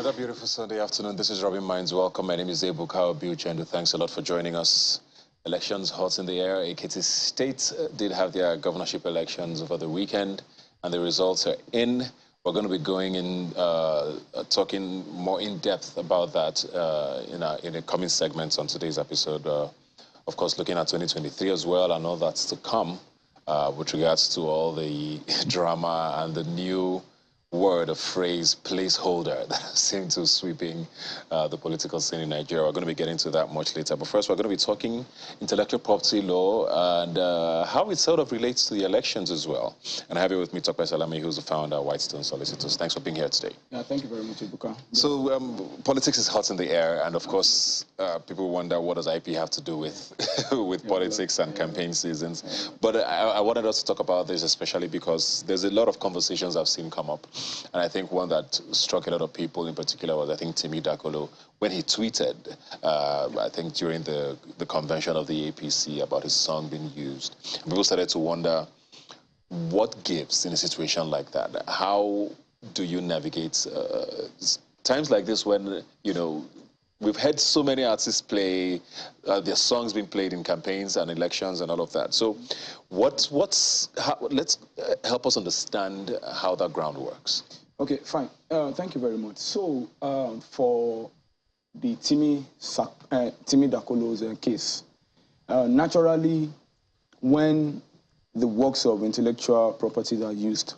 Another beautiful Sunday afternoon. This is Rubbin Minds. Welcome. My name is Ebuka Obiuchendu. Thanks a lot for joining us. Elections hot in the air. Ekiti State did have their governorship elections over the weekend, and the results are in. We're going to be going in, talking more in depth about that in the coming segments on today's episode. Of course, looking at 2023 as well and all that's to come with regards to all the drama and the new word or phrase placeholder that seems to sweeping the political scene in Nigeria. We're going to be getting to that much later. But first, we're going to be talking intellectual property law and how it sort of relates to the elections as well. And I have here with me Tope Salami, who's the founder of Whitestone Solicitors. Thanks for being here today. Yeah, thank you very much, Ibuka. So politics is hot in the air, and of course, people wonder what does IP have to do with with politics and campaign seasons. But I wanted us to talk about this, especially because there's a lot of conversations I've seen come up. And I think one that struck a lot of people in particular was, I think, Timi Dakolo, when he tweeted, I think during the convention of the APC about his song being used. And people started to wonder, what gives in a situation like that? How do you navigate times like this when, you know, we've had so many artists play their songs being played in campaigns and elections and all of that. So let's help us understand how that ground works. Okay, fine. Thank you very much. So for the Timi Dakolo's case, naturally, when the works of intellectual properties are used,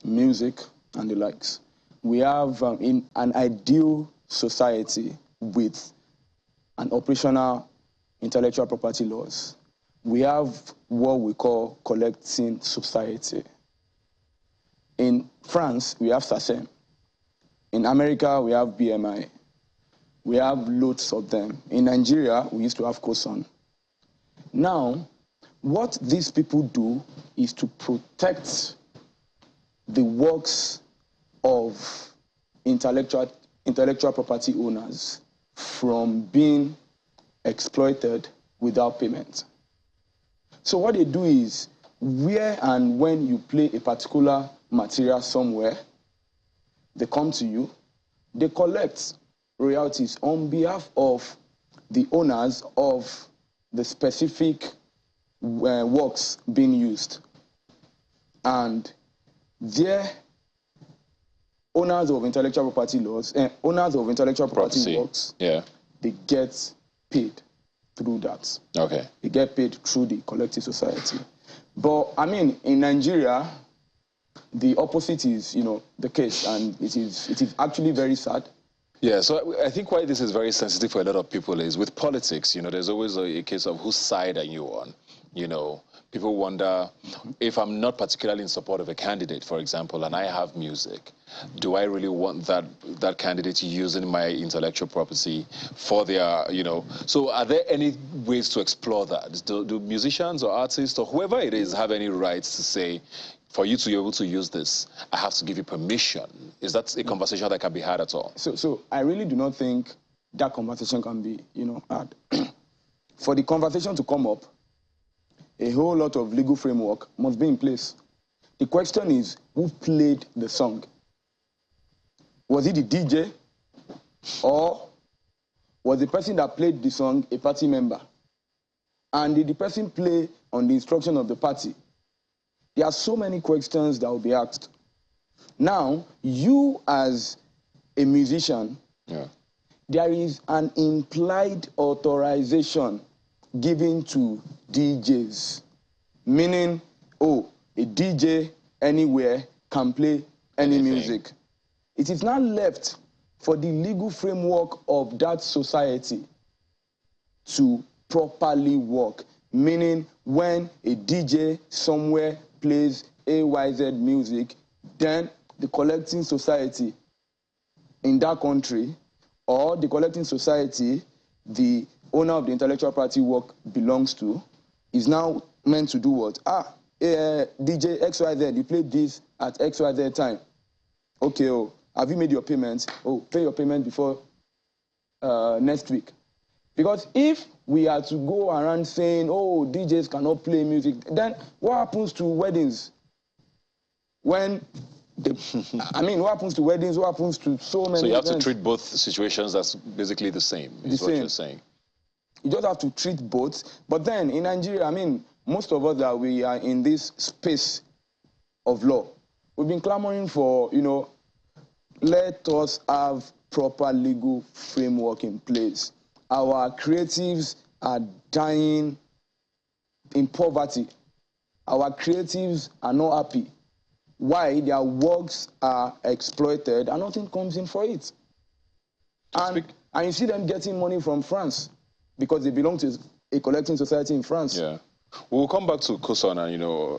music and the likes, we have in an ideal society with an operational intellectual property laws, we have what we call collecting society. In France, we have SACEM. In America, we have BMI. We have loads of them. In Nigeria, we used to have COSON. Now, what these people do is to protect the works of intellectual property owners from being exploited without payment. So what they do is, where and when you play a particular material somewhere, they come to you, they collect royalties on behalf of the owners of the specific works being used. And their owners of intellectual property laws, owners of intellectual property works, they get paid through that. Okay. They get paid through the collective society. But I mean, in Nigeria, the opposite is, you know, the case, and it is actually very sad. Yeah, so I think why this is very sensitive for a lot of people is with politics, you know, there's always a case of whose side are you on, you know. People wonder, if I'm not particularly in support of a candidate, for example, and I have music, do I really want that candidate using my intellectual property for their, you know? So are there any ways to explore that? Do musicians or artists or whoever it is have any rights to say, for you to be able to use this, I have to give you permission? Is that a conversation that can be had at all? So I really do not think that conversation can be, you know, had. For the conversation to come up, a whole lot of legal framework must be in place. The question is, who played the song? Was it the DJ, or was the person that played the song a party member? And did the person play on the instruction of the party? There are so many questions that will be asked. Now, you as a musician, there is an implied authorization given to DJs, meaning, oh, a DJ anywhere can play any music. It is now left for the legal framework of that society to properly work, meaning when a DJ somewhere plays AYZ music, then the collecting society in that country, or the collecting society the owner of the intellectual property work belongs to, is now meant to do what? DJ XYZ, you played this at XYZ time. Okay, oh, have you made your payment? Oh, pay your payment before next week. Because if we are to go around saying, oh, DJs cannot play music, then what happens to weddings? When I mean, what happens to weddings? What happens to so many So you have events? to treat both situations as basically the same, is what you're saying. You just have to treat both. But then in Nigeria, I mean, most of us that we are in this space of law, we've been clamoring for, you know, let us have proper legal framework in place. Our creatives are dying in poverty. Our creatives are not happy. Why? Their works are exploited and nothing comes in for it. And you see them getting money from France because they belong to a collecting society in France. Yeah. We'll come back to COSON and, you know,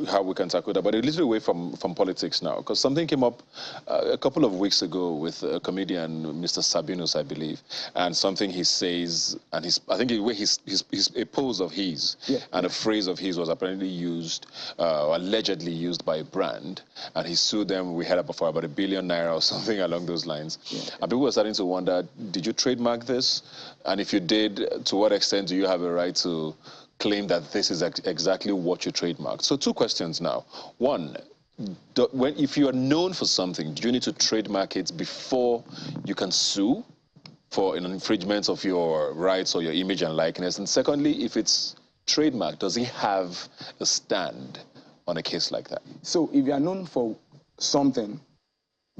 how we can tackle that, but a little away from politics now, because something came up a couple of weeks ago with a comedian, Mr. Sabinus, I believe, and something he says, and I think a pose of his and a phrase of his was apparently used, allegedly used by a brand, and he sued them, we heard for about £1 billion or something along those lines. Yeah. And people were starting to wonder, did you trademark this? And if you did, to what extent do you have a right to claim that this is exactly what you trademarked? So 2 questions now. One, if you are known for something, do you need to trademark it before you can sue for an infringement of your rights or your image and likeness? And secondly, if it's trademarked, does it have a stand on a case like that? So if you are known for something,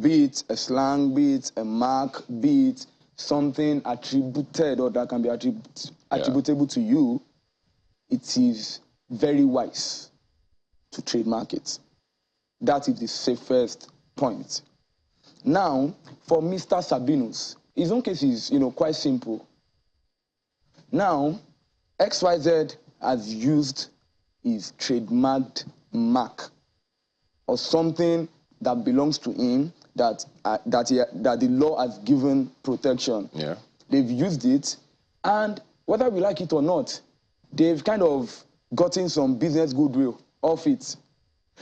be it a slang, be it a mark, be it something attributed or that can be attributable to you, it is very wise to trademark it. That is the safest point. Now, for Mr. Sabinus, his own case is, you know, quite simple. Now, XYZ has used his trademarked mark or something that belongs to him that the law has given protection. Yeah. They've used it, and whether we like it or not, they've kind of gotten some business goodwill off it.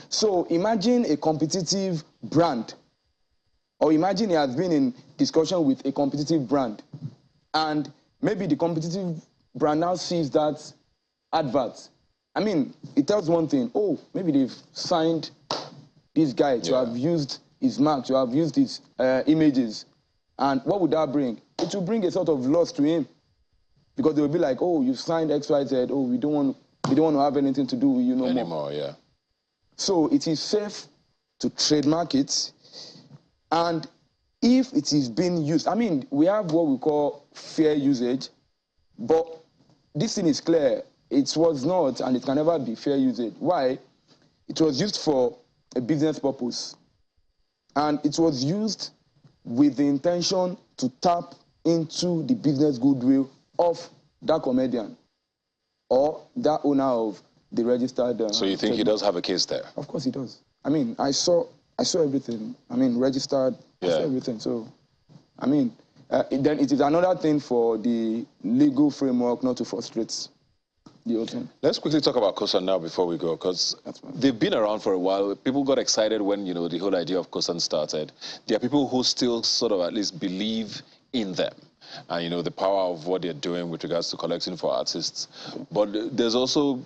So imagine a competitive brand, or imagine he has been in discussion with a competitive brand, and maybe the competitive brand now sees that advert. I mean, it tells one thing, oh, maybe they've signed this guy to have used his mark, to have used his images. And what would that bring? It will bring a sort of loss to him. Because they will be like, oh, you signed XYZ, oh, we don't want to have anything to do with you no more. Yeah. So it is safe to trademark it. And if it is being used, I mean, we have what we call fair usage, but this thing is clear. It was not, and it can never be fair usage. Why? It was used for a business purpose. And it was used with the intention to tap into the business goodwill of that comedian or that owner of the registered... so you think he does have a case there? Of course he does. I mean, I saw everything. I mean, registered, I saw everything. So, I mean, then it is another thing for the legal framework not to frustrate the whole thing. Let's quickly talk about COSON now before we go, because they've been around for a while. People got excited when, you know, the whole idea of COSON started. There are people who still sort of at least believe in them. And, you know, the power of what they're doing with regards to collecting for artists. But there's also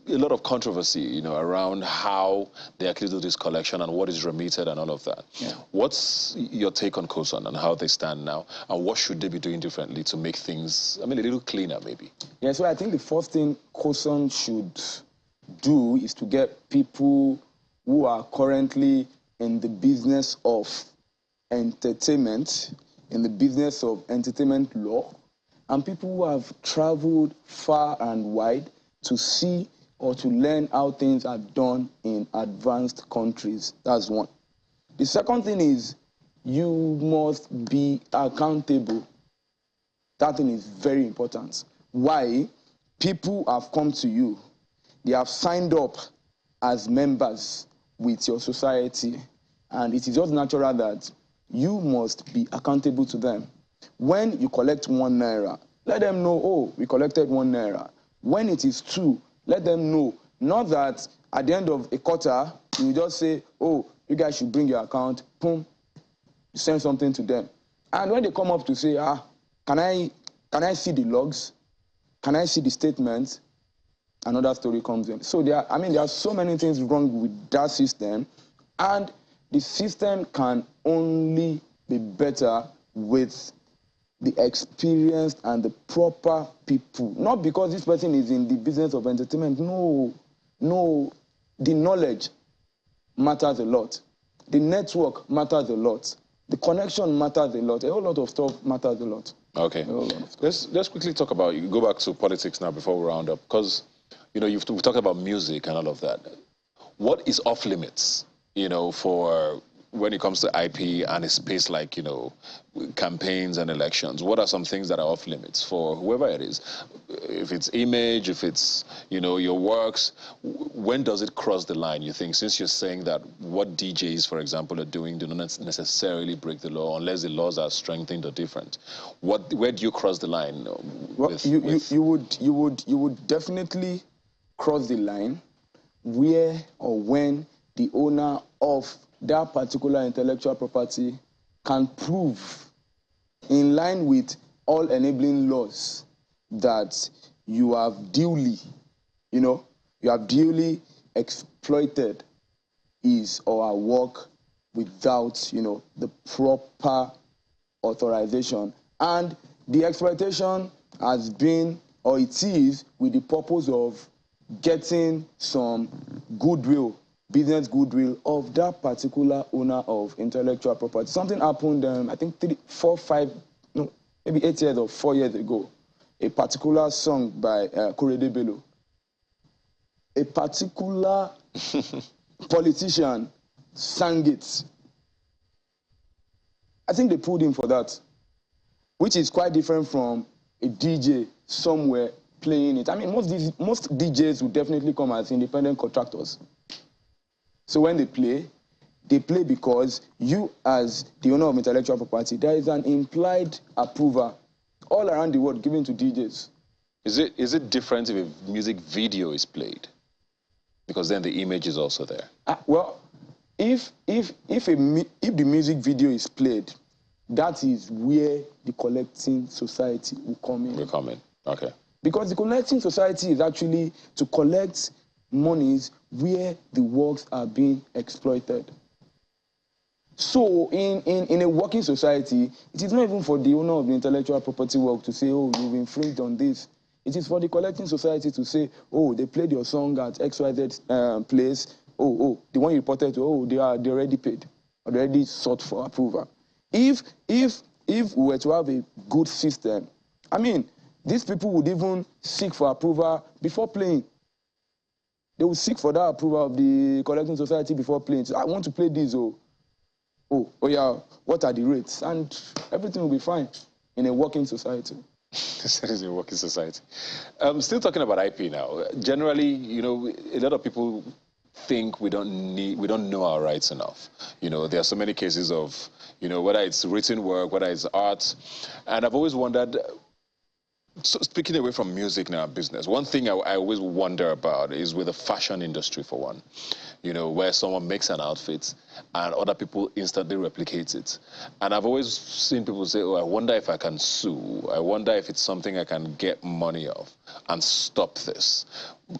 a lot of controversy, you know, around how they actually do this collection and what is remitted and all of that. Yeah. What's your take on COSON and how they stand now? And what should they be doing differently to make things, I mean, a little cleaner, maybe? Yeah, so I think the first thing COSON should do is to get people who are currently in the business of entertainment, in the business of entertainment law, and people who have traveled far and wide to see or to learn how things are done in advanced countries. That's one. The second thing is you must be accountable. That thing is very important. Why? People have come to you. They have signed up as members with your society, and it is just natural that you must be accountable to them. When you collect ₦1, let them know, oh, we collected ₦1. When it is 2, let them know. Not that at the end of a quarter, you just say, oh, you guys should bring your account, boom, you send something to them. And when they come up to say, can I see the logs? Can I see the statements? Another story comes in. So there are so many things wrong with that system. And the system can only be better with the experienced and the proper people. Not because this person is in the business of entertainment. No, no. The knowledge matters a lot. The network matters a lot. The connection matters a lot. A whole lot of stuff matters a lot. Okay. Let's quickly talk about, you go back to politics now before we round up, because, you know, we've talked about music and all of that. What is off limits, you know, for when it comes to IP and a space like, you know, campaigns and elections? What are some things that are off limits for whoever it is? If it's image, if it's, you know, your works, when does it cross the line, you think? Since you're saying that what DJs, for example, are doing do not necessarily break the law unless the laws are strengthened or different. Where do you cross the line? Well, you would definitely cross the line where or when the owner of that particular intellectual property can prove, in line with all enabling laws, that you have duly, exploited his or her work without, the proper authorization. And the exploitation has been, or it is, with the purpose of getting some goodwill, business goodwill of that particular owner of intellectual property. Something happened, I think 8 years or 4 years ago. A particular song by Korede Bello. A particular politician sang it. I think they pulled him for that, which is quite different from a DJ somewhere playing it. I mean, most DJs would definitely come as independent contractors. So when they play because you, as the owner of intellectual property, there is an implied approval all around the world given to DJs. Is it different if a music video is played? Because then the image is also there. Well, if the music video is played, that is where the collecting society will come in. Will come in, okay. Because the collecting society is actually to collect monies where the works are being exploited. So in a working society, it is not even for the owner of the intellectual property work to say, oh, you've infringed on this. It is for the collecting society to say, oh, they played your song at XYZ place. Oh, the one you reported to, oh, they already paid, already sought for approval. If we were to have a good system, I mean, these people would even seek for approval before playing. They would seek for that approval of the collecting society before playing. So, I want to play this, oh yeah, what are the rates? And everything will be fine in a working society. That is a working society. Still talking about IP now. Generally, you know, a lot of people think we don't know our rights enough. You know, there are so many cases of, you know, whether it's written work, whether it's art, and I've always wondered. So speaking away from music now, business, one thing I always wonder about is with the fashion industry, for one, you know, where someone makes an outfit and other people instantly replicate it. And I've always seen people say, oh, I wonder if I can sue. I wonder if it's something I can get money of and stop this.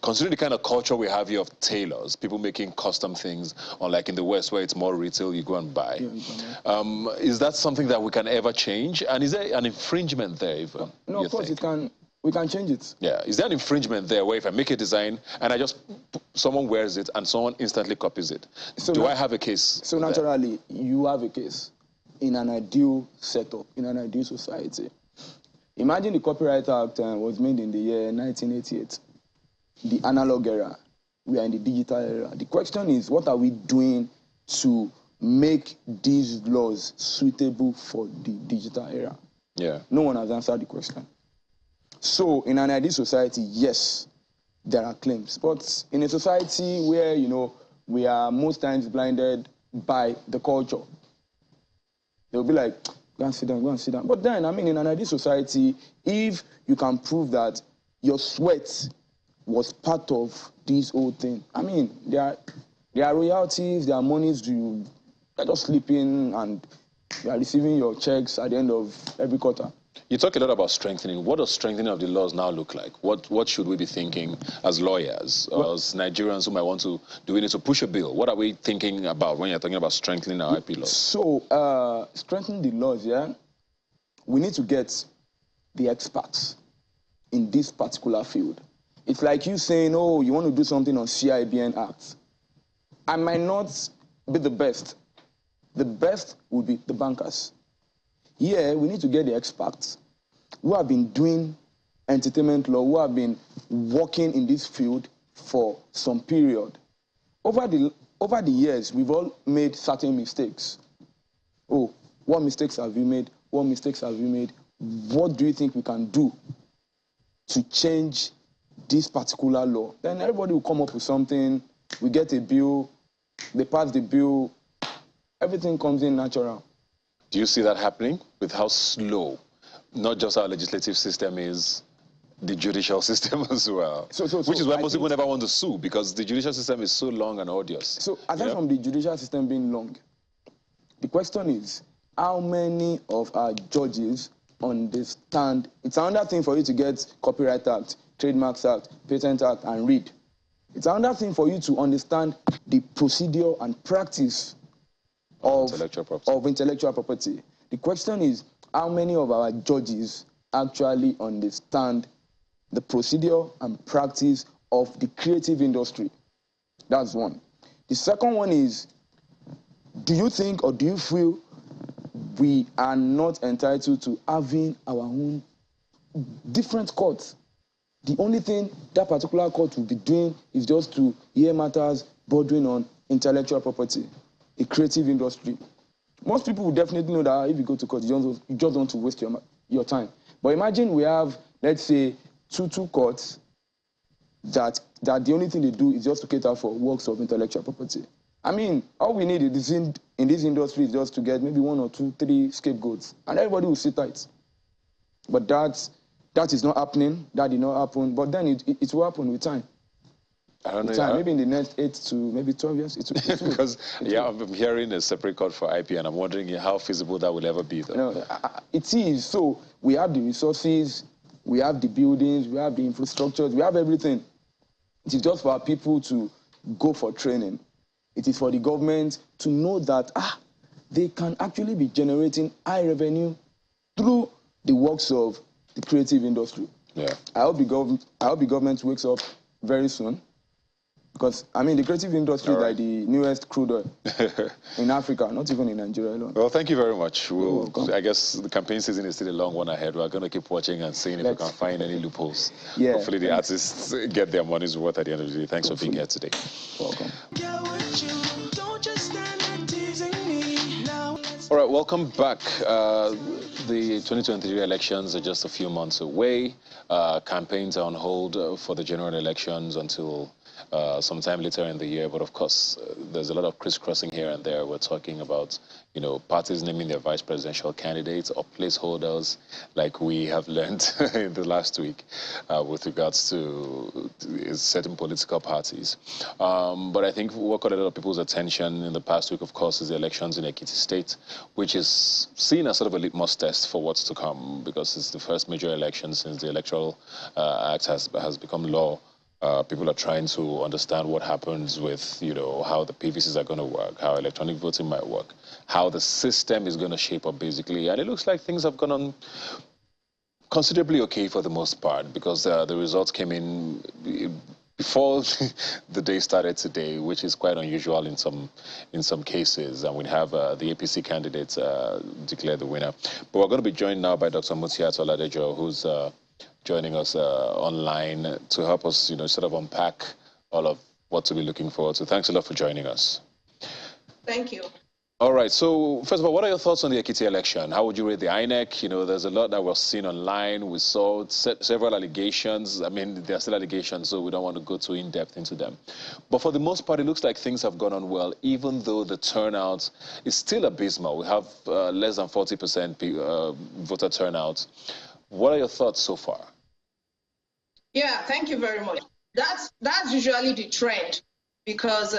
Considering the kind of culture we have here of tailors, people making custom things, unlike in the West where it's more retail, you go and buy. Yeah, is that something that we can ever change? And is there an infringement there even? No, of course we can change it. Yeah, is there an infringement there where if I make a design and someone wears it and someone instantly copies it? So do I have a case? So naturally, you have a case in an ideal setup, in an ideal society. Imagine the Copyright Act was made in the year 1988. The analog era. We are in the digital era. The question is, what are we doing to make these laws suitable for the digital era? Yeah. No one has answered the question. So in an ideal society, yes, there are claims. But in a society where, you know, we are most times blinded by the culture, they'll be like, go and sit down, go and sit down. But then, I mean, in an ideal society, if you can prove that your sweat was part of this whole thing, I mean, there are royalties, there are monies, you're just sleeping and you are receiving your checks at the end of every quarter. You talk a lot about strengthening. What does strengthening of the laws now look like? What should we be thinking as lawyers, or as Nigerians who might want to, do we need to push a bill? What are we thinking about when you're talking about strengthening our IP laws? So, strengthening the laws, yeah, we need to get the experts in this particular field. It's like you saying, oh, you want to do something on CIBN Act. I might not be the best. The best would be the bankers. Here, we need to get the experts who have been doing entertainment law, who have been working in this field for some period. Over the years, we've all made certain mistakes. Oh, what mistakes have you made? What mistakes have you made? What do you think we can do to change this particular law? Then everybody will come up with something. We get a bill. They pass the bill. Everything comes in natural. Do you see that happening with how slow, not just our legislative system is, the judicial system as well? Which is why most people never want to sue, because the judicial system is so long and arduous. So aside from the judicial system being long, the question is, how many of our judges understand? It's another thing for you to get Copyright Act, Trademarks Act, Patent Act, and read. It's another thing for you to understand the procedure and practice of intellectual property. The question is, how many of our judges actually understand the procedure and practice of the creative industry? That's one. The second one is, do you think or do you feel we are not entitled to having our own different courts? The only thing that particular court will be doing is just to hear matters bordering on intellectual property, the creative industry. Most people will definitely know that if you go to court, you just want to waste your time. But imagine we have, let's say, two courts that the only thing they do is just to cater for works of intellectual property. I mean, all we need in this industry is just to get maybe 1 or 2, 3 scapegoats, and everybody will sit tight. But that is not happening. That did not happen. But then it will happen with time. I don't know. Maybe in the next 8 to maybe 12 years. Because I'm hearing a separate court for IP, and I'm wondering how feasible that will ever be, though. No, it is. So we have the resources, we have the buildings, we have the infrastructures, we have everything. It is just for our people to go for training. It is for the government to know that they can actually be generating high revenue through the works of the creative industry. Yeah. I hope the government wakes up very soon. Because, I mean, the creative industry is like the newest crude oil in Africa, not even in Nigeria alone. Well, thank you very much. I guess the campaign season is still a long one ahead. We're going to keep watching and seeing if we can find any loopholes. Yeah, hopefully the artists get their money's worth at the end of the day. Thanks for being here today. Welcome. All right, welcome back. The 2023 elections are just a few months away. Campaigns are on hold for the general elections until sometime later in the year, but of course, there's a lot of crisscrossing here and there. We're talking about, parties naming their vice presidential candidates or placeholders, like we have learned in the last week with regards to certain political parties. But I think what caught a lot of people's attention in the past week, of course, is the elections in Ekiti State, which is seen as sort of a litmus test for what's to come, because it's the first major election since the Electoral Act has become law. People are trying to understand what happens with, how the PVCs are going to work, how electronic voting might work, how the system is going to shape up, basically. And it looks like things have gone on considerably okay for the most part, because the results came in before the day started today, which is quite unusual in some cases. And we have the APC candidates declare the winner. But we're going to be joined now by Dr. Mutiat Oladejo, who's joining us online to help us, sort of unpack all of what to be looking forward to. Thanks a lot for joining us. Thank you. All right. So first of all, what are your thoughts on the Ekiti election? How would you rate the INEC? There's a lot that was seen online. We saw several allegations. I mean, there are still allegations, so we don't want to go too in-depth into them. But for the most part, it looks like things have gone on well, even though the turnout is still abysmal. We have less than 40% voter turnout. What are your thoughts so far? Yeah, thank you very much. That's usually the trend, because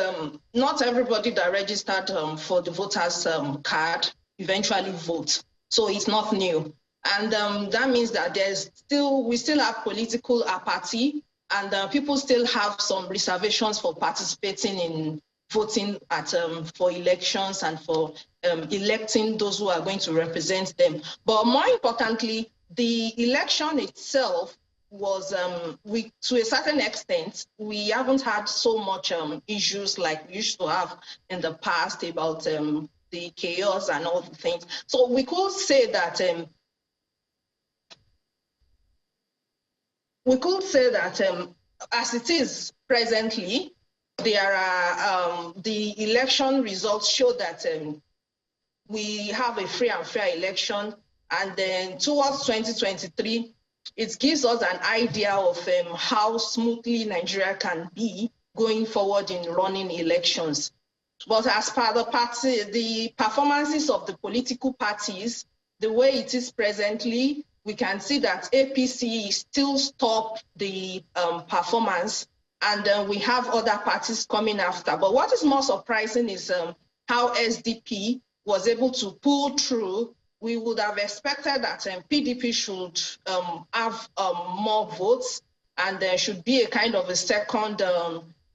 not everybody that registered for the voters card eventually votes. So it's not new. And that means that we still have political apathy, and people still have some reservations for participating in voting for elections and for electing those who are going to represent them. But more importantly, the election itself was, to a certain extent, we haven't had so much issues like we used to have in the past about the chaos and all the things. So we could say that as it is presently, there are the election results show that we have a free and fair election, and then towards 2023, it gives us an idea of how smoothly Nigeria can be going forward in running elections. But as per the performances of the political parties, the way it is presently, we can see that APC still stopped the performance, and we have other parties coming after. But what is more surprising is how SDP was able to pull through. We would have expected that PDP should have more votes, and there should be a kind of a second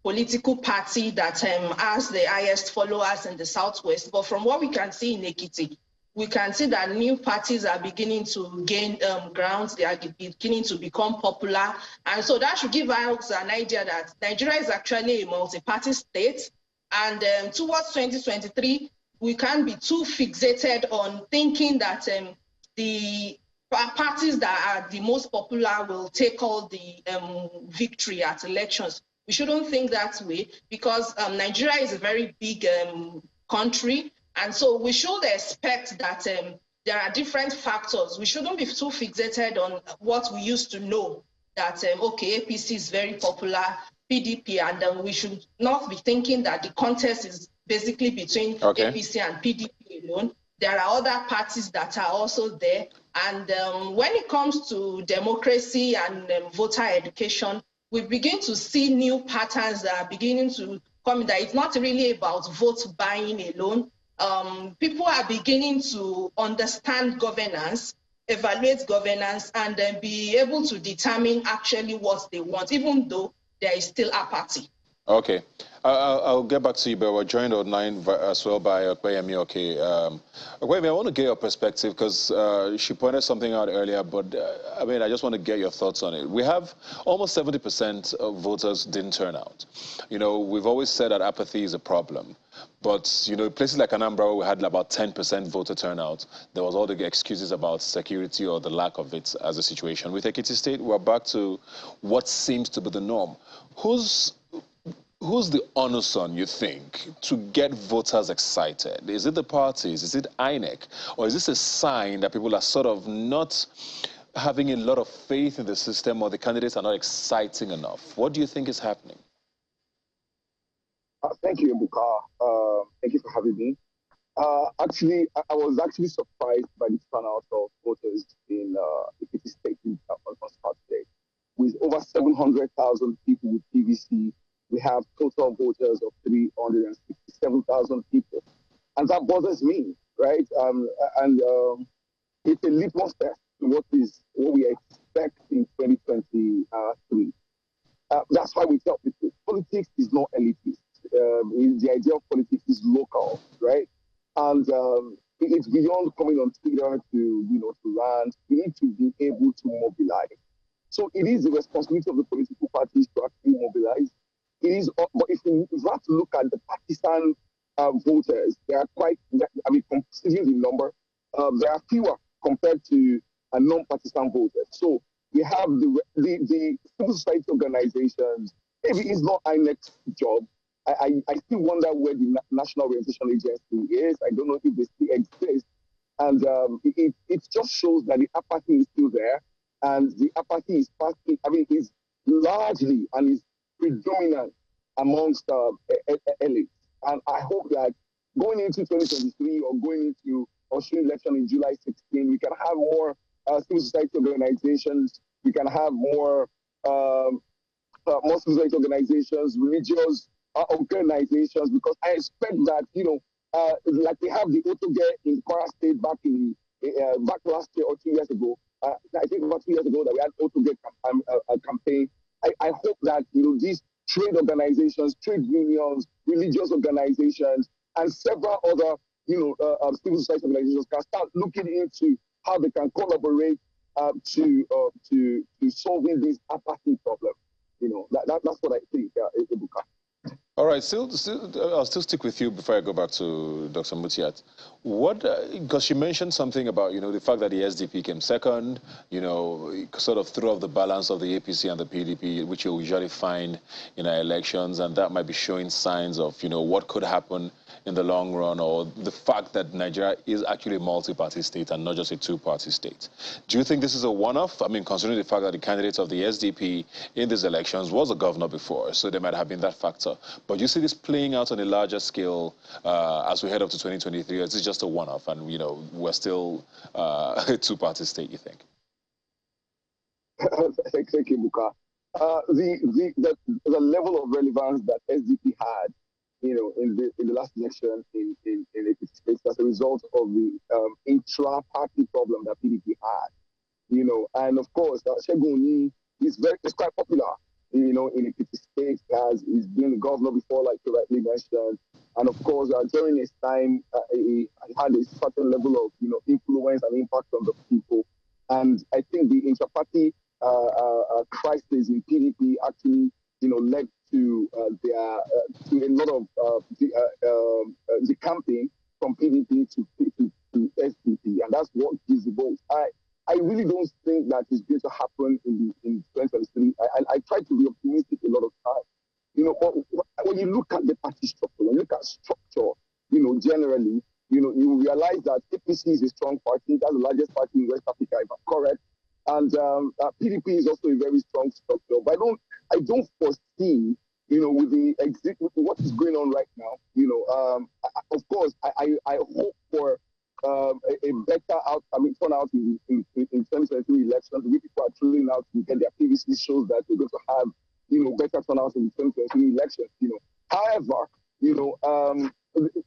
political party that has the highest followers in the Southwest. But from what we can see in Ekiti, we can see that new parties are beginning to gain grounds. They are beginning to become popular. And so that should give us an idea that Nigeria is actually a multi-party state. And towards 2023, we can't be too fixated on thinking that the parties that are the most popular will take all the victory at elections. We shouldn't think that way, because Nigeria is a very big country. And so we should expect that there are different factors. We shouldn't be too fixated on what we used to know, that, okay, APC is very popular, PDP, and we should not be thinking that the contest is basically between APC and PDP alone. There are other parties that are also there. And when it comes to democracy and voter education, we begin to see new patterns that are beginning to come in, that it's not really about vote buying alone. People are beginning to understand governance, evaluate governance, and then be able to determine actually what they want, even though there is still apathy. Okay. I'll get back to you, but we're joined online as well by Okweyemi. Okay. Okweyemi, I want to get your perspective, because she pointed something out earlier, but I mean, I just want to get your thoughts on it. We have almost 70% of voters didn't turn out. You know, we've always said that apathy is a problem. But, you know, places like Anambra, we had about 10% voter turnout. There was all the excuses about security or the lack of it as a situation. With Ekiti State, we're back to what seems to be the norm. Who's the onus-on, you think, to get voters excited? Is it the parties? Is it INEC? Or is this a sign that people are sort of not having a lot of faith in the system, or the candidates are not exciting enough? What do you think is happening? Thank you, Ebuka. Thank you for having me. Actually, I was actually surprised by the turnout of voters in Ekiti State on Saturday. With over 700,000 people with PVC, we have total voters of 367,000 people. And that bothers me, right? It's a litmus test to what we expect in 2023. That's why we tell people politics is not elitist. The idea of politics is local, right? And it's beyond coming on Twitter to rant. We need to be able to mobilize. So it is the responsibility of the political parties to actually mobilize. It is, but if you have to look at the partisan voters, they are quite, considering the number, there are fewer compared to non-partisan voters. So we have the civil society organizations. Maybe it's not INEC's job. I still wonder where the National Orientation Agency is. I don't know if they still exist. And it just shows that the apathy is still there. And the apathy is is largely and is predominant amongst elites. And I hope that going into 2023 or going into Australian election in July 16, we can have more civil society organizations. We can have more civil society organizations, religious organizations, because I expect that, like we have the Otoge in Kwara State back in back last year or 2 years ago, I think about 2 years ago that we had Autogate a campaign. I hope that these trade organizations, trade unions, religious organizations, and several other civil society organizations can start looking into how they can collaborate to solving this apathy problem. That's what I think, Ebuka. All right, I'll still stick with you before I go back to Dr. Mutiat. Because you mentioned something about, the fact that the SDP came second, sort of threw off the balance of the APC and the PDP, which you usually find in our elections, and that might be showing signs of, what could happen in the long run, or the fact that Nigeria is actually a multi-party state and not just a two-party state. Do you think this is a one-off? I mean, considering the fact that the candidate of the SDP in these elections was a governor before, so there might have been that factor. But you see this playing out on a larger scale as we head up to 2023, or is it just a one-off and, we're still a two-party state, you think? Thank you, Buka. The level of relevance that SDP had in the last election in Ekiti State as a result of the intra-party problem that PDP had, and of course, Shegun is quite popular, in Ekiti State, he's been the governor before, like you rightly mentioned, and of course, during his time, he had a certain level of, influence and impact on the people, and I think the intra-party crisis in PDP actually, led to to a lot of the campaign from PDP to SDP, and that's what gives the vote. I really don't think that is going to happen in 2023. I try to be optimistic a lot of times. But when you look at the party structure, when you look at structure, generally, you realize that APC is a strong party. That's the largest party in West Africa, if I'm correct. And PDP is also a very strong structure. But I don't foresee, with what is going on right now, of course, I hope for a better turnout in 2023 elections. We people are tuning out to get their PVC shows that we're going to have, better turnout in 2023 elections. However,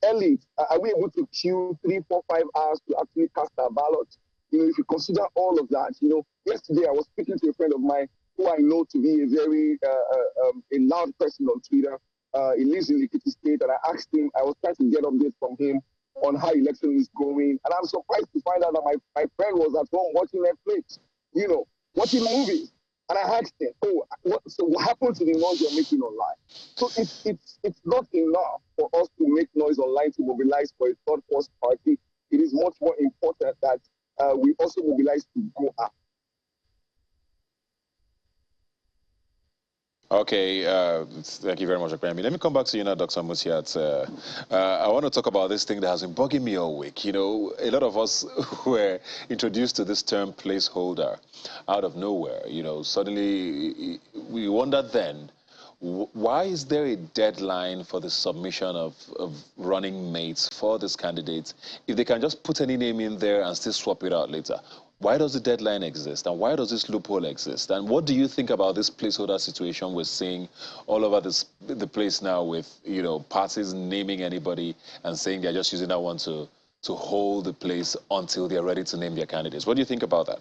early, are we able to queue 3, 4, 5 hours to actually cast our ballots? If you consider all of that, yesterday I was speaking to a friend of mine who I know to be a very a loud person on Twitter. He lives in Ekiti State, and I asked him, I was trying to get updates from him on how election is going, and I'm surprised to find out that my friend was at home watching Netflix, watching movies. And I asked him, what happened to the noise you're making online? So it's not enough for us to make noise online to mobilize for a third force party. It is much more important that we also mobilize to go up. Okay, thank you very much, Akrami. Let me come back to you now, Dr. Mutiat. I want to talk about this thing that has been bugging me all week. A lot of us were introduced to this term placeholder out of nowhere. Suddenly we wondered then, why is there a deadline for the submission of running mates for these candidates if they can just put any name in there and still swap it out later? Why does the deadline exist, and why does this loophole exist? And what do you think about this placeholder situation we're seeing all over the place now with, parties naming anybody and saying they're just using that one to hold the place until they're ready to name their candidates? What do you think about that?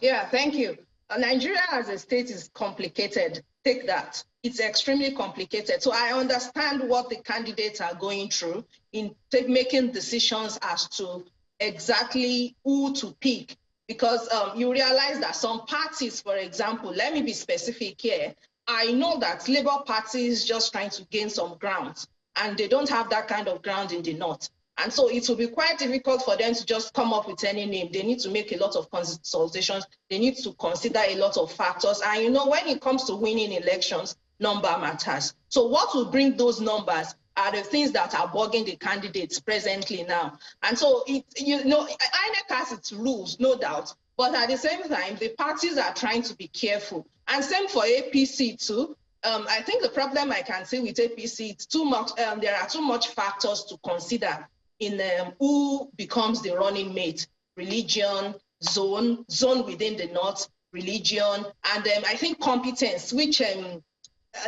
Yeah, thank you. Nigeria as a state is complicated. Take that. It's extremely complicated. So I understand what the candidates are going through in making decisions as to exactly who to pick, because you realize that some parties, for example, let me be specific here. I know that Labour Party is just trying to gain some ground, and they don't have that kind of ground in the north. And so it will be quite difficult for them to just come up with any name. They need to make a lot of consultations. They need to consider a lot of factors. And when it comes to winning elections, number matters. So what will bring those numbers are the things that are bugging the candidates presently now. And so, INEC has its rules, no doubt, but at the same time, the parties are trying to be careful. And same for APC too. I think the problem I can see with APC, it's too much, there are too much factors to consider in who becomes the running mate: religion, zone within the north, religion, and I think competence, which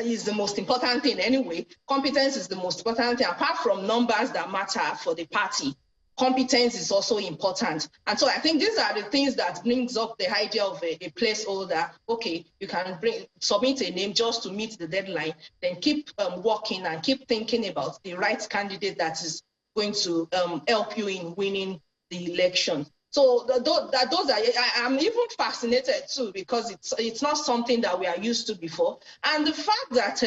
is the most important thing anyway. Competence is the most important thing, apart from numbers that matter for the party. competence is also important. And so I think these are the things that brings up the idea of a placeholder. Okay, you can submit a name just to meet the deadline, then keep working and keep thinking about the right candidate that is going to help you in winning the election. So I'm even fascinated too, because it's not something that we are used to before. And the fact that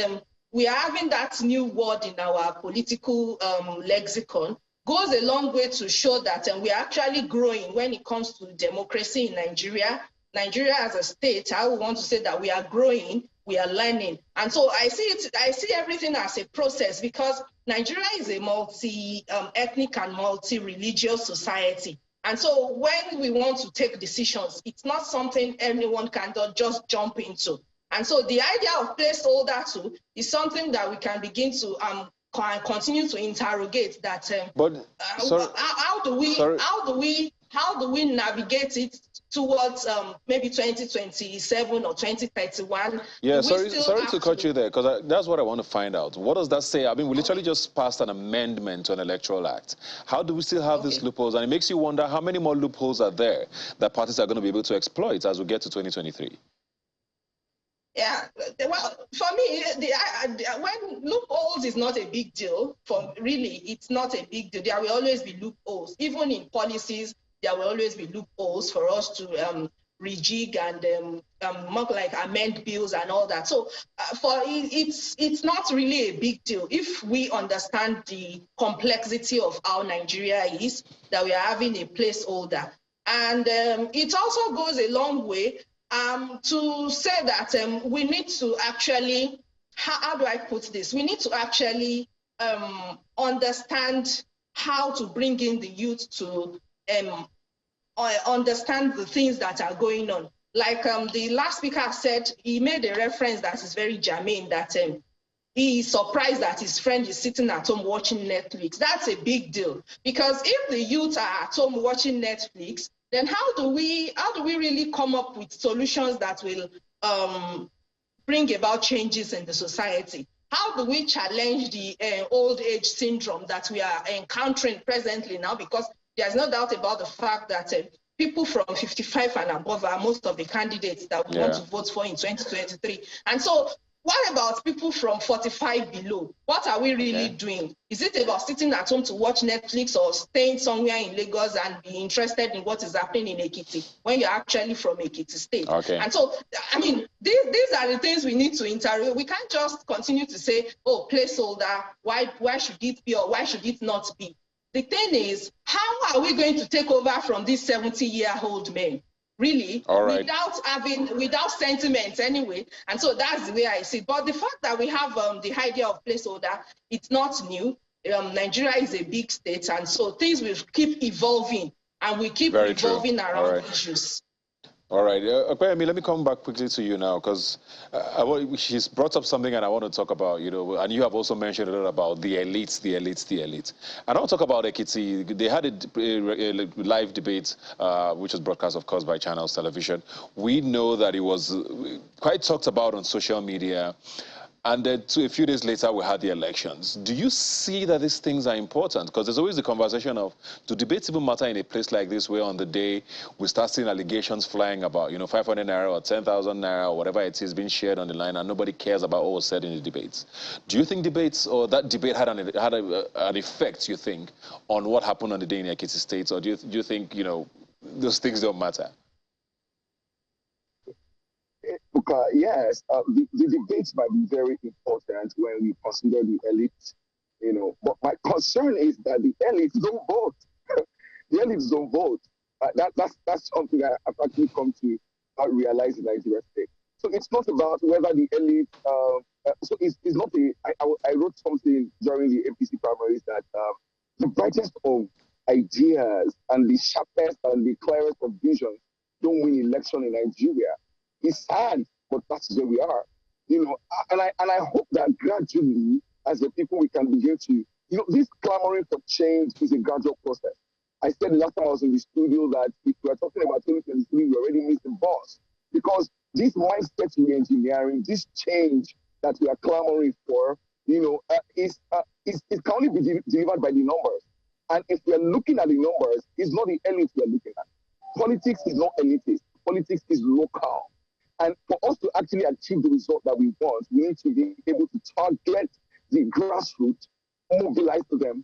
we are having that new word in our political lexicon goes a long way to show that we are actually growing when it comes to democracy in Nigeria. Nigeria as a state, I would want to say that we are growing, we are learning. And so I see everything as a process, because Nigeria is a multi-ethnic and multi-religious society. And so when we want to take decisions, it's not something anyone can just jump into. And so the idea of placeholder too is something that we can begin to continue to interrogate. That how do we navigate it towards maybe 2027 or 2031? Yeah, sorry to cut you there, because that's what I want to find out. What does that say? I mean, we literally just passed an amendment to an electoral act. How do we still have these loopholes? And it makes you wonder how many more loopholes are there that parties are going to be able to exploit as we get to 2023. Yeah, well, for me, when loopholes is not a big deal, it's not a big deal. There will always be loopholes. Even in policies, there will always be loopholes for us to rejig and amend bills and all that. So it's not really a big deal if we understand the complexity of how Nigeria is, that we are having a placeholder. And it also goes a long way to say that we need to actually, how do I put this? We need to actually understand how to bring in the youth to understand the things that are going on. Like the last speaker said, he made a reference that is very germane, that he is surprised that his friend is sitting at home watching Netflix. That's a big deal, because if the youth are at home watching Netflix, then how do we really come up with solutions that will bring about changes in the society? How do we challenge the old age syndrome that we are encountering presently now? Because there's no doubt about the fact that people from 55 and above are most of the candidates that we want to vote for in 2023. And so what about people from 45 below? What are we really doing? Is it about sitting at home to watch Netflix, or staying somewhere in Lagos and be interested in what is happening in Ekiti when you're actually from Ekiti State? And so, I mean, these are the things we need to interrogate. We can't just continue to say, oh, placeholder, why should it be or why should it not be? The thing is, how are we going to take over from these 70-year-old men? Really, without sentiments anyway. And so that's the way I see it. But the fact that we have the idea of placeholder, it's not new. Nigeria is a big state, and so things will keep evolving, and we keep evolving around issues. All right. Kwame, let me come back quickly to you now, because she's brought up something and I want to talk about, and you have also mentioned a lot about the elites. And I want to talk about Ekiti. They had a live debate, which was broadcast, of course, by Channels Television. We know that it was quite talked about on social media. And then a few days later, we had the elections. Do you see that these things are important? Because there's always the conversation of, do debates even matter in a place like this, where on the day we start seeing allegations flying about, 500 naira or 10,000 naira or whatever it is being shared on the line, and nobody cares about what was said in the debates? Do you think debates, or that debate had an effect, you think, on what happened on the day in Ekiti State? Or do you think, those things don't matter? Yes, the debates might be very important when we consider the elite, But my concern is that the elites don't vote. The elites don't vote. That's something I've actually come to realize in Nigeria State. So it's not about whether the elite. So it's not a. I wrote something during the APC primaries that the brightest of ideas and the sharpest and the clearest of visions don't win election in Nigeria. It's sad, but that's where we are, And I hope that gradually, as a people, we can begin to, this clamoring for change is a gradual process. I said last time I was in the studio that if we are talking about 2023, we already missed the bus, because this mindset re-engineering, this change that we are clamoring for, it can only be delivered by the numbers. And if we're looking at the numbers, it's not the elite we're looking at. Politics is not elitist. Politics is local. And for us to actually achieve the result that we want, we need to be able to target the grassroots, mobilize to them,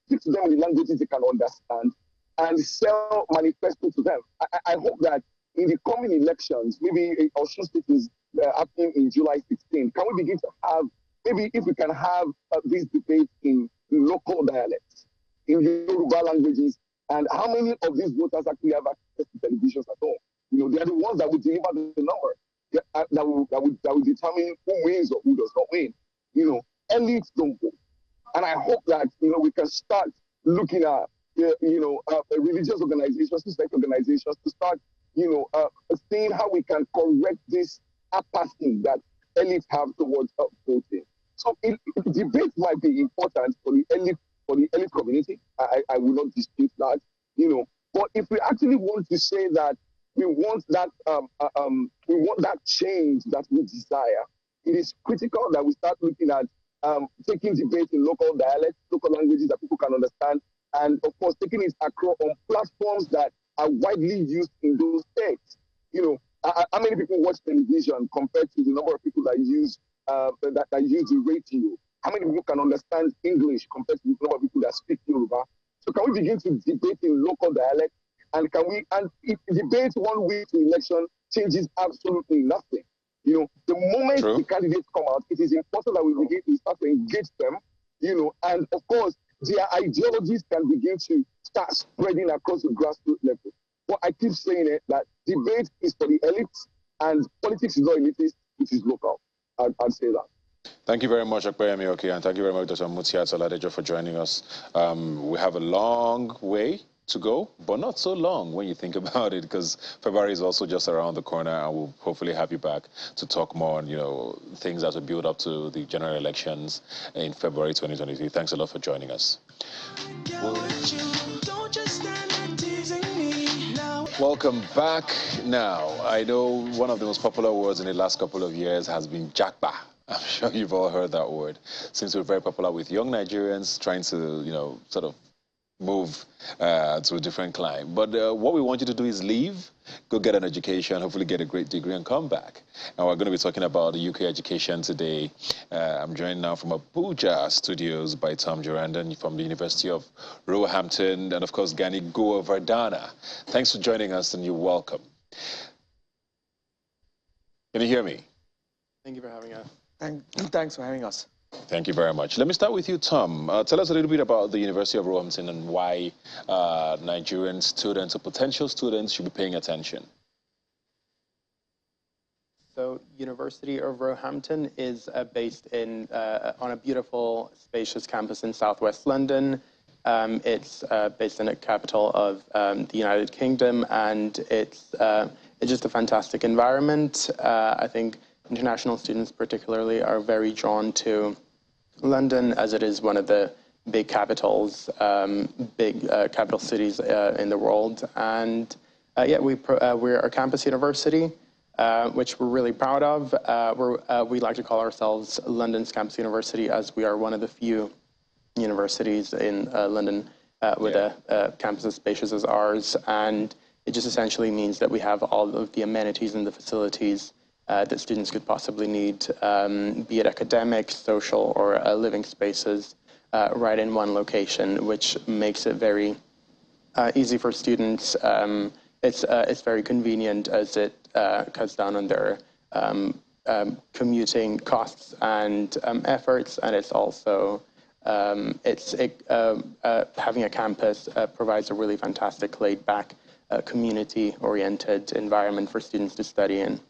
speak to them in the languages they can understand, and sell manifesto to them. I hope that in the coming elections, maybe Osun State is happening in July 16, can we begin to have, maybe if we can have this debate in local dialects, in Yoruba languages, and how many of these voters actually have access to televisions at all? You know, they are the ones that will deliver the number, that will determine who wins or who does not win. You know, elites don't vote. And I hope that, you know, we can start looking at, religious organizations, sect organizations, to start, seeing how we can correct this apathy that elites have towards voting. So debate might be important for the elite community. I will not dispute that, you know. But if we actually want to say that we want that change that we desire, it is critical that we start looking at taking debate in local dialects, local languages that people can understand, and of course taking it across on platforms that are widely used in those states. You know, how many people watch television compared to the number of people that use that use the radio? How many people can understand English compared to the number of people that speak Yoruba? So can we begin to debate in local dialect? And if debate 1 week to election changes absolutely nothing. You know, the moment the candidates come out, it is important that we begin to start to engage them, you know, and of course, their ideologies can begin to start spreading across the grassroots level. But I keep saying it, that debate is for the elites, and politics is not elitist, it is local. I'd say that. Thank you very much, Akpeyemi Oki, and thank you very much, Dr. Mutiat Oladejo, for joining us. We have a long way to go, but not so long when you think about it, because February is also just around the corner, and we'll hopefully have you back to talk more on, you know, things as we build up to the general elections in February 2023. Thanks a lot for joining us. Welcome back. Now, I know one of the most popular words in the last couple of years has been Japa. I'm sure you've all heard that word. Seems to be very popular with young Nigerians trying to, you know, sort of move to a different climb. But what we want you to do is leave, go get an education, hopefully get a great degree and come back. And we're going to be talking about the UK education today. I'm joined now from Abuja studios by Tom Durandon from the University of Roehampton, and of course Gani Govardhana. Thanks for joining us, and you're welcome. Can you hear me? Thank you for having us. Thanks for having us. Thank you very much. Let me start with you, Tom. Tell us a little bit about the University of Roehampton and why Nigerian students or potential students should be paying attention. So, University of Roehampton is based in on a beautiful, spacious campus in southwest London. It's based in the capital of the United Kingdom, and it's just a fantastic environment. I think international students particularly are very drawn to London, as it is one of the big capitals, capital cities in the world. And yeah, we're a campus university, which we're really proud of. We like to call ourselves London's Campus University, as we are one of the few universities in London with a campus as spacious as ours. And it just essentially means that we have all of the amenities and the facilities that students could possibly need, be it academic, social, or living spaces, right in one location, which makes it very easy for students. It's very convenient, as it cuts down on their commuting costs and efforts, and it's also having a campus provides a really fantastic, laid-back, community-oriented environment for students to study in.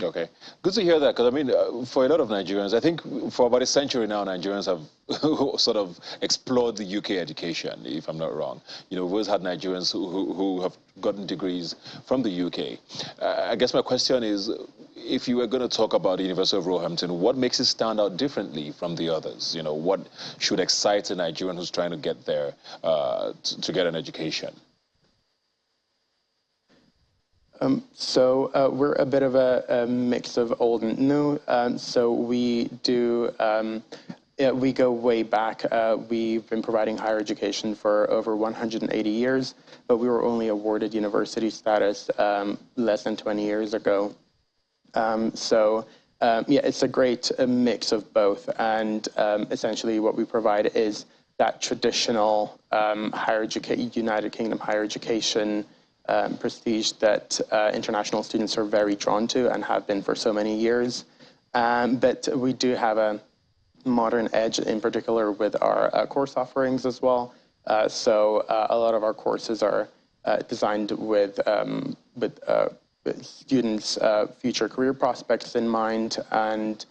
Okay, good to hear that, because I mean, for a lot of Nigerians, I think for about a century now, Nigerians have sort of explored the UK education, if I'm not wrong. You know, we've always had Nigerians who have gotten degrees from the UK. I guess my question is, if you were going to talk about the University of Roehampton, what makes it stand out differently from the others? You know, what should excite a Nigerian who's trying to get there to get an education? So we're a bit of a mix of old and new. So we do We go way back. We've been providing higher education for over 180 years, but we were only awarded university status less than 20 years ago. Yeah, it's a great mix of both, and essentially what we provide is that traditional United Kingdom higher education prestige that international students are very drawn to and have been for so many years. But we do have a modern edge, in particular with our course offerings as well. So a lot of our courses are designed with students' future career prospects in mind. And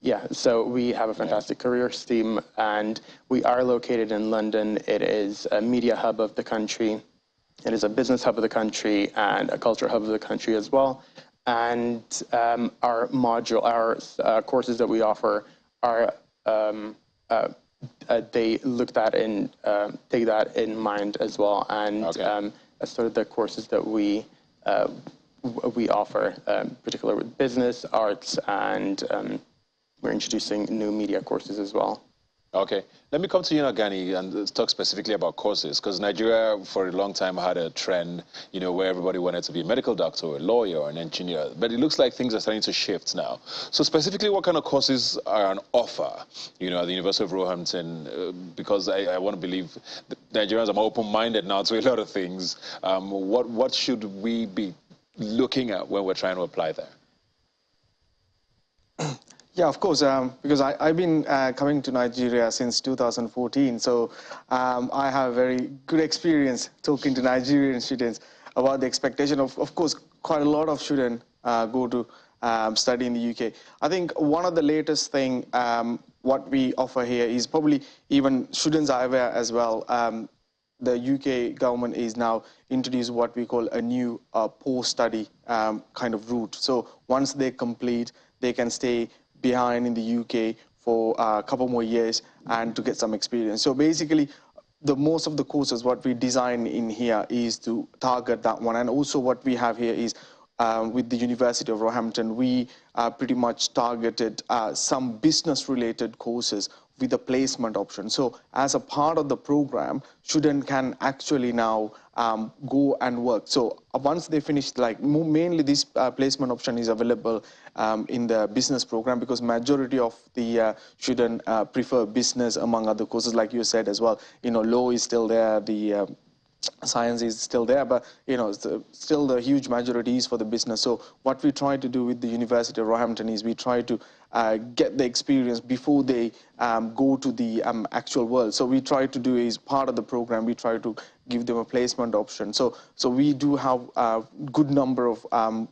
yeah, so we have a fantastic careers team, and we are located in London. It is a media hub of the country. It is a business hub of the country and a culture hub of the country as well. And our courses that we offer are they look at and take that in mind as well. And sort of the courses that we offer, particularly with business, arts, and we're introducing new media courses as well. Okay, let me come to you now, Gani, and talk specifically about courses, because Nigeria for a long time had a trend, you know, where everybody wanted to be a medical doctor, or a lawyer, or an engineer, but it looks like things are starting to shift now. So specifically, what kind of courses are on offer, you know, at the University of Roehampton? Because I want to believe that Nigerians are more open-minded now to a lot of things. What should we be looking at when we're trying to apply there? Yeah, of course, because I've been coming to Nigeria since 2014, so I have very good experience talking to Nigerian students about the expectation of course, quite a lot of students go to study in the UK. I think one of the latest thing, what we offer here is probably even students are aware as well, the UK government is now introduced what we call a new post-study kind of route. So once they complete, they can stay behind in the UK for a couple more years and to get some experience. So basically, most of the courses, what we design in here is to target that one. And also what we have here is with the University of Roehampton, we pretty much targeted some business-related courses with a placement option. So as a part of the program, student can actually now go and work. So once they finish, like mainly this placement option is available in the business program, because majority of the student prefer business among other courses, like you said as well. You know, law is still there, the science is still there, but you know, still the huge majority is for the business. So what we try to do with the University of Roehampton is we try to get the experience before they go to the actual world. So we try to do is part of the program, we try to give them a placement option. So we do have a good number of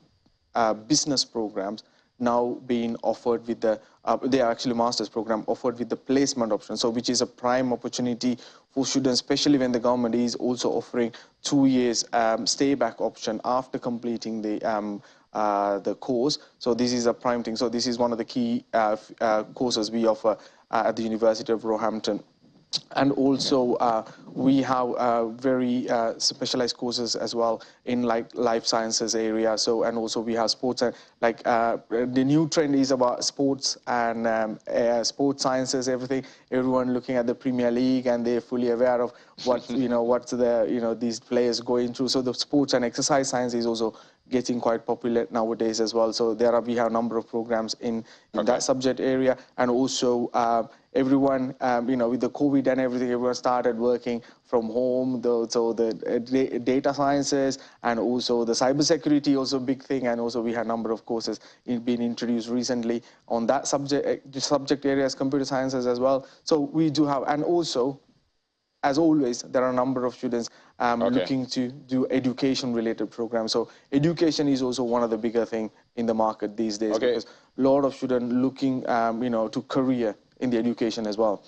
business programs now being offered with the, they are actually master's program offered with the placement option, so which is a prime opportunity for students, especially when the government is also offering 2 years stay back option after completing the course. So this is a prime thing. So this is one of the key courses we offer at the University of Roehampton. And also we have very specialized courses as well in like life sciences area. So, and also we have sports, and like the new trend is about sports and sports sciences, everything. Everyone looking at the Premier League, and they're fully aware of what what's the these players going through. So the sports and exercise science is also getting quite popular nowadays as well. So we have a number of programs in that subject area. And also everyone, with the COVID and everything, everyone started working from home. So the data sciences and also the cybersecurity also a big thing. And also we have a number of courses being introduced recently on that subject areas, computer sciences as well. So we do have, and also, as always, there are a number of students looking to do education-related programs. So education is also one of the bigger things in the market these days, because a lot of students looking, to career in the education as well.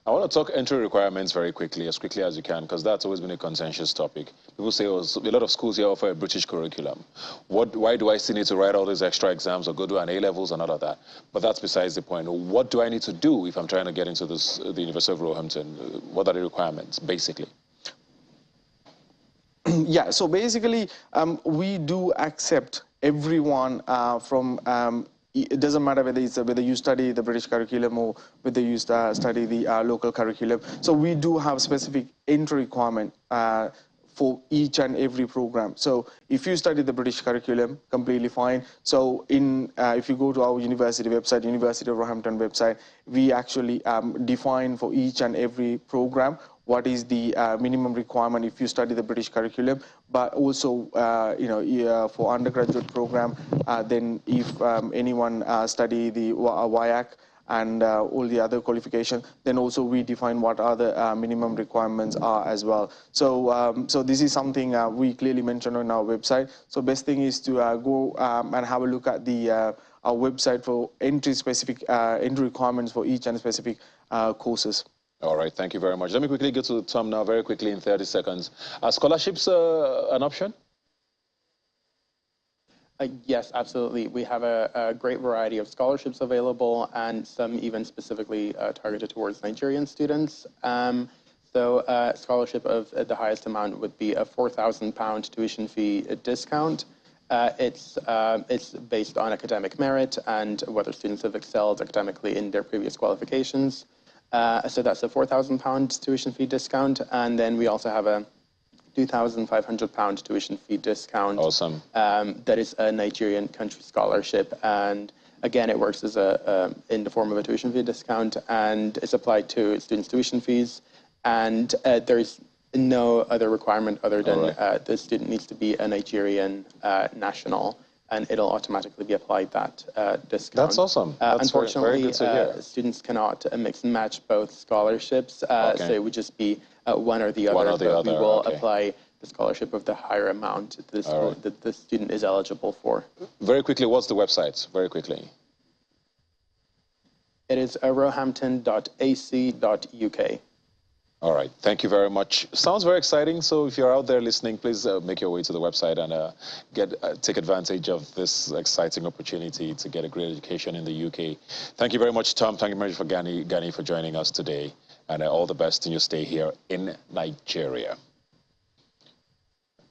I want to talk entry requirements very quickly, as you can, because that's always been a contentious topic. People say, oh, a lot of schools here offer a British curriculum. Why do I still need to write all these extra exams or go to an A-levels and all of that? But that's besides the point. What do I need to do if I'm trying to get into the University of Roehampton? What are the requirements, basically? Yeah, so basically, we do accept everyone from it doesn't matter whether you study the British curriculum or whether you study the local curriculum. So we do have specific entry requirement for each and every program. So if you study the British curriculum, completely fine. So if you go to our university website, University of Roehampton website, we actually define for each and every program what is the minimum requirement if you study the British curriculum, but also, for undergraduate program, then if anyone study the WIAC and all the other qualifications, then also we define what other minimum requirements are as well. So, so this is something we clearly mentioned on our website. So best thing is to go and have a look at the our website for entry requirements for each and specific courses. All right, thank you very much. Let me quickly go to Tom now, very quickly in 30 seconds. Are scholarships an option? Yes, absolutely. We have a great variety of scholarships available, and some even specifically targeted towards Nigerian students. So a scholarship of the highest amount would be a £4,000 tuition fee discount. It's based on academic merit and whether students have excelled academically in their previous qualifications. So that's a £4,000 tuition fee discount, and then we also have a £2,500 tuition fee discount. Awesome. That is a Nigerian country scholarship, and again, it works as in the form of a tuition fee discount, and it's applied to students' tuition fees, and there's no other requirement other than the student needs to be a Nigerian national, and it'll automatically be applied that discount. That's awesome. That's unfortunately, very good to hear. Students cannot mix and match both scholarships, so it would just be one or the other. But we will apply the scholarship of the higher amount that the student is eligible for. Very quickly, what's the website? Very quickly. It is roehampton.ac.uk. All right, thank you very much. Sounds very exciting. So if you're out there listening, please make your way to the website and take advantage of this exciting opportunity to get a great education in the UK. Thank you very much, Tom. Thank you very much for Gani for joining us today, and all the best in your stay here in Nigeria.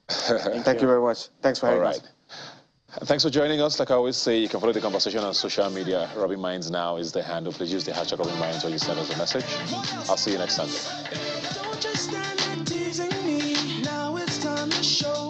Thank you very much. Thanks for having us. Thanks for joining us. Like I always say, you can follow the conversation on social media. Rubbin Minds Now is the handle. Please use the hashtag Rubbin Minds when you send us a message. I'll see you next Sunday. Don't just stand there teasing me. Now it's time to show